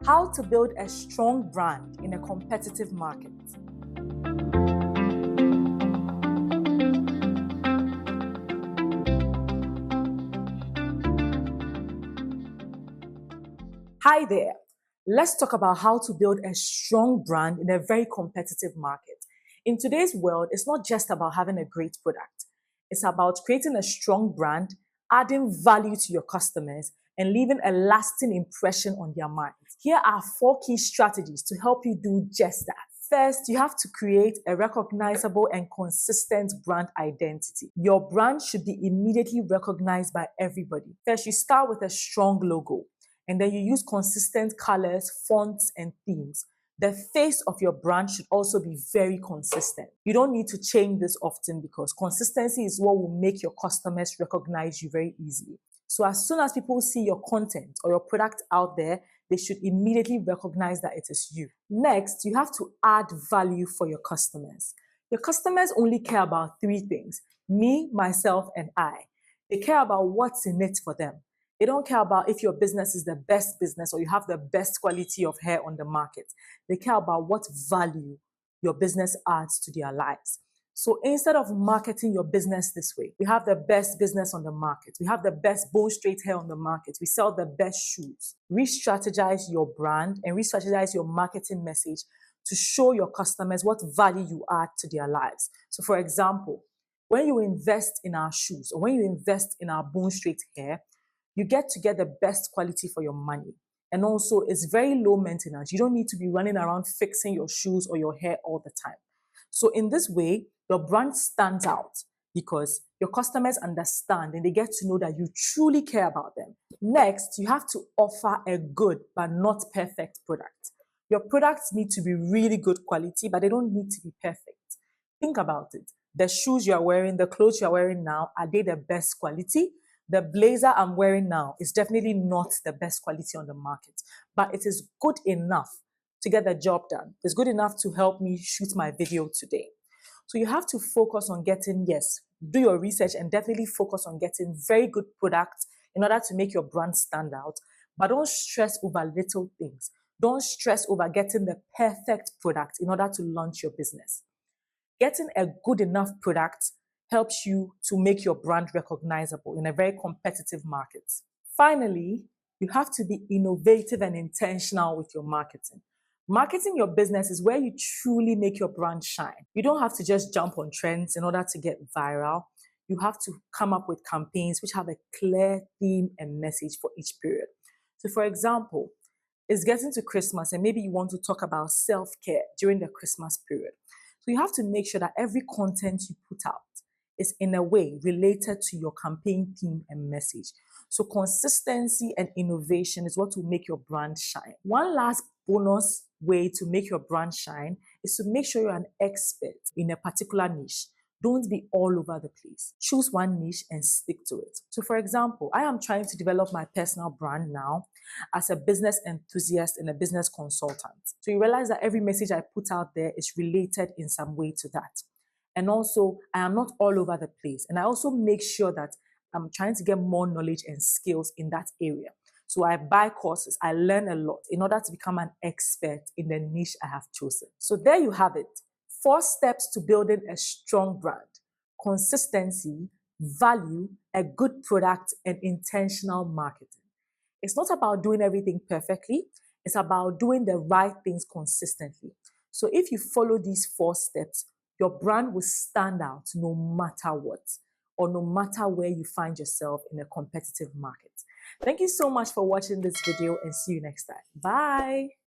How to build a strong brand in a competitive market. Hi there. Let's talk about how to build a strong brand in a very competitive market. In today's world, it's not just about having a great product. It's about creating a strong brand, adding value to your customers, and leaving a lasting impression on their minds. Here are 4 key strategies to help you do just that. First, you have to create a recognizable and consistent brand identity. Your brand should be immediately recognized by everybody. First, you start with a strong logo, and then you use consistent colors, fonts, and themes. The face of your brand should also be very consistent. You don't need to change this often because consistency is what will make your customers recognize you very easily. So as soon as people see your content or your product out there, they should immediately recognize that it is you. Next, you have to add value for your customers. Your customers only care about 3 things: me, myself, and I. They care about what's in it for them. They don't care about if your business is the best business or you have the best quality of hair on the market. They care about what value your business adds to their lives. So instead of marketing your business this way, we have the best business on the market. We have the best bone straight hair on the market. We sell the best shoes. Re-strategize your brand and re-strategize your marketing message to show your customers what value you add to their lives. So for example, when you invest in our shoes or when you invest in our bone straight hair, you get to get the best quality for your money. And also, it's very low maintenance. You don't need to be running around fixing your shoes or your hair all the time. So in this way, your brand stands out because your customers understand and they get to know that you truly care about them. Next, you have to offer a good but not perfect product. Your products need to be really good quality, but they don't need to be perfect. Think about it. The shoes you are wearing, the clothes you are wearing now, are they the best quality? The blazer I'm wearing now is definitely not the best quality on the market, but it is good enough to get the job done. It's good enough to help me shoot my video today. So you have to focus on getting, do your research and definitely focus on getting very good products in order to make your brand stand out, but don't stress over little things. Don't stress over getting the perfect product in order to launch your business. Getting a good enough product helps you to make your brand recognizable in a very competitive market. Finally, you have to be innovative and intentional with your marketing. Marketing your business is where you truly make your brand shine. You don't have to just jump on trends in order to get viral. You have to come up with campaigns which have a clear theme and message for each period. So for example, it's getting to Christmas and maybe you want to talk about self-care during the Christmas period. So you have to make sure that every content you put out is in a way related to your campaign theme and message. So consistency and innovation is what will make your brand shine. One last bonus way to make your brand shine is to make sure you're an expert in a particular niche. Don't be all over the place. Choose one niche and stick to it. So for example, I am trying to develop my personal brand now as a business enthusiast and a business consultant. So you realize that every message I put out there is related in some way to that. And also, I am not all over the place. And I also make sure that I'm trying to get more knowledge and skills in that area. So I buy courses, I learn a lot in order to become an expert in the niche I have chosen. So there you have it. 4 steps to building a strong brand: consistency, value, a good product, and intentional marketing. It's not about doing everything perfectly. It's about doing the right things consistently. So if you follow these 4 steps, your brand will stand out no matter what, or no matter where you find yourself in a competitive market. Thank you so much for watching this video and see you next time. Bye.